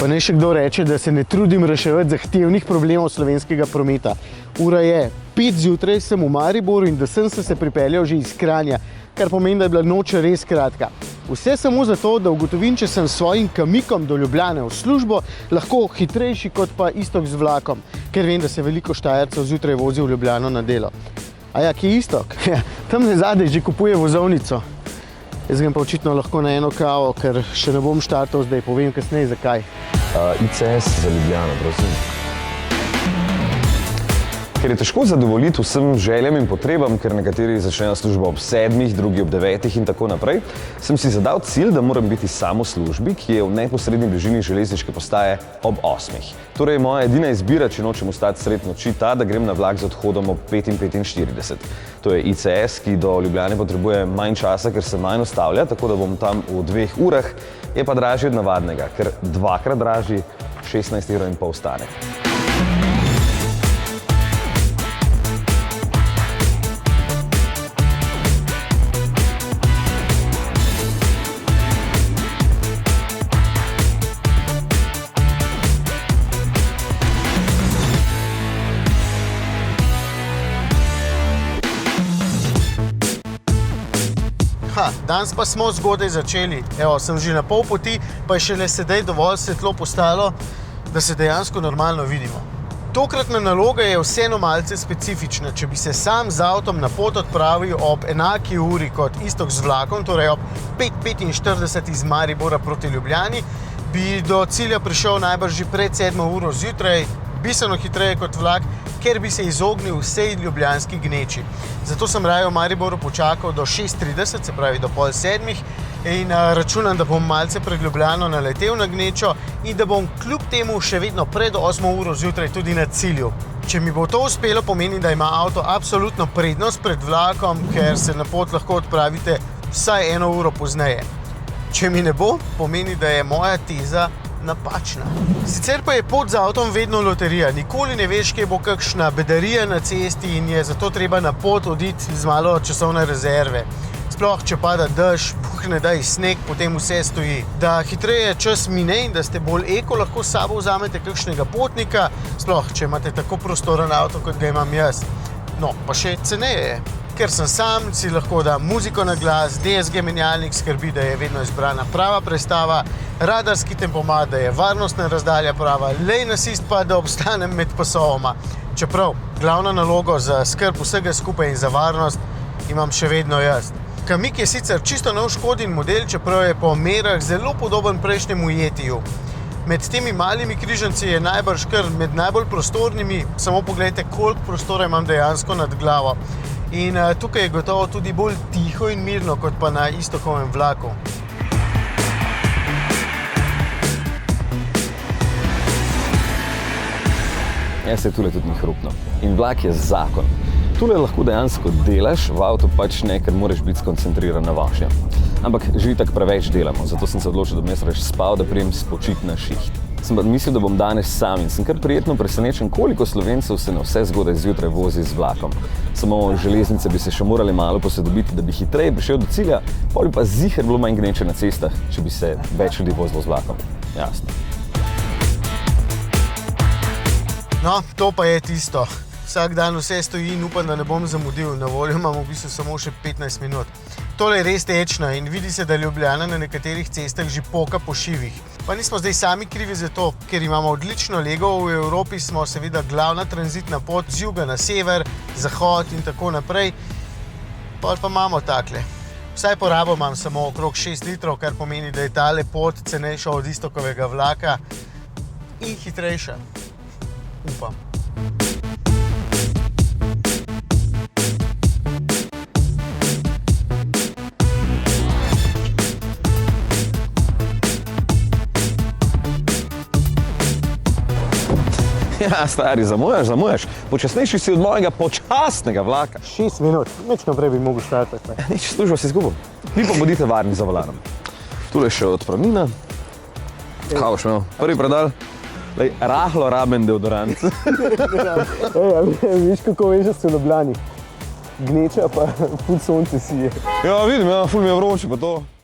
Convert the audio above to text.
Pa naj še kdo reče, da se ne trudim reševati zahtevnih problemov slovenskega prometa. Ura je 5 zjutraj, sem v Mariboru in da sem se pripeljal že iz Kranja, kar pomeni, da je bila noč res kratka. Vse samo zato, da ugotovim, če sem s svojim kamikom do Ljubljane v službo lahko hitrejši kot pa Iztok z vlakom, ker vem, da se veliko Štajercev zjutraj vozi v Ljubljano na delo. A ja, kje je Iztok? Tam zadaj že kupuje vozovnico. Jaz grem pa očitno lahko na eno kavo, ker še ne bom štartal zdaj, povem kasneje zakaj. ICS za Ljubljano, prosim. Ker je težko zadovoljiti vsem željam in potrebam, ker nekateri začnejo službo ob 7, drugi ob 9 in tako naprej, sem si zadal cilj, da moram biti sam v službi, ki je v neposredni bližini železniške postaje ob 8. Torej moja edina izbira, če nočem ostati sred noči, ta, da grem na vlak z odhodom ob 5:45. To je ICS, ki do Ljubljane potrebuje manj časa, ker se manj ustavlja, tako da bom tam v 2 urah, je pa dražji od navadnega, ker 2-krat dražji, 16,5 € stane. Danes pa smo zgodaj začeli. Evo, sem že na pol poti, pa je šele sedaj dovolj svetlo postalo, da se dejansko normalno vidimo. Tokratna naloga je vseeno malce specifična. Če bi se sam z avtom na pot odpravil ob enaki uri kot Iztok z vlakom, torej ob 5:45 iz Maribora proti Ljubljani, bi do cilja prišel najbrž že pred 7 uro zjutraj, bistveno hitreje kot vlak, ker bi se izognil vsej ljubljanski gneči. Zato sem raje v Mariboru počakal do 6:30, se pravi do pol 7, in računam, da bom malce pred Ljubljano naletel na gnečo in da bom kljub temu še vedno pred 8 uro zjutraj tudi na cilju. Če mi bo to uspelo, pomeni, da ima avto absolutno prednost pred vlakom, ker se na pot lahko odpravite vsaj 1 uro pozneje. Če mi ne bo, pomeni, da je moja teza napačna. Sicer pa je pot z avtom vedno loterija. Nikoli ne veš, kje bo kakšna bedarija na cesti in je zato treba na pot oditi z malo časovne rezerve. Sploh, če pada dež, ne daj sneg, potem vse stoji. Da hitreje čas mine in da ste bolj eko, lahko s sabo vzamete kakšnega potnika, sploh, če imate tako prostoren avto, kot ga imam jaz. No, pa še ceneje je. Ker sem sam, si lahko dam muziko na glas, DSG menjalnik skrbi, da je vedno izbrana prava prestava, radarski tempomat, da je varnostna razdalja prava, lane assist pa, da obstanem med pasovoma. Čeprav glavno nalogo za skrb vsega skupaj in za varnost imam še vedno jaz. Kamik je sicer čisto nov Škodin model, čeprav je po merah zelo podoben prejšnjemu Yetiju. Med temi malimi križanci je najbrž kar med najbolj prostornimi, samo pogledajte, koliko prostora imam dejansko nad glavo. In tukaj je gotovo tudi bolj tiho in mirno, kot pa na Iztokovem vlaku. Se tule tudi ni hrupno. In vlak je zakon. Tule lahko dejansko delaš, v avtu pač ne, ker moraš biti skoncentriran na vožnjo. Ampak že itak preveč delamo, zato sem se odločil, da vmes reč spal, da prijem spočit na šiht. Sem pa mislil, da bom danes sam in sem kar prijetno presenečen, koliko Slovencev se na vse zgodaj zjutraj vozi z vlakom. Samo železnice bi se še morali malo posodobiti, da bi hitreje prišel do cilja, pol bi pa ziher bilo manj gneče na cestah, če bi se več ljudi vozilo z vlakom. Jasno. No, to pa je tisto. Vsak dan vse stoji in upam, da ne bom zamudil. Na voljo imam v bistvu samo še 15 minut. Tole je res tečno in vidi se, da Ljubljana na nekaterih cestah že poka po šivih. Pa nismo zdaj sami krivi za to, ker imamo odlično lego. V Evropi smo seveda glavna tranzitna pot z juga na sever, zahod in tako naprej. Pol pa imamo takle. Vsaj porabo imam samo okrog 6 litrov, kar pomeni, da je tale pot cenejša od Iztokovega vlaka in hitrejša. Upam. Ja, stari, zamujaš. Počasnejši si od mojega počasnega vlaka. 6 minut, nič naprej bi mogel štartati. Nič, službo si izgubil. Vi pa bodite varni za volanom. Tule še odpravnina. Kaj boš imel? Prvi predal. Rahlo raben deodorant. Viš, kako veš, da si v Ljubljani. Gneča pa ful sonce sije. Ja, vidim, ful mi je vroče pa to.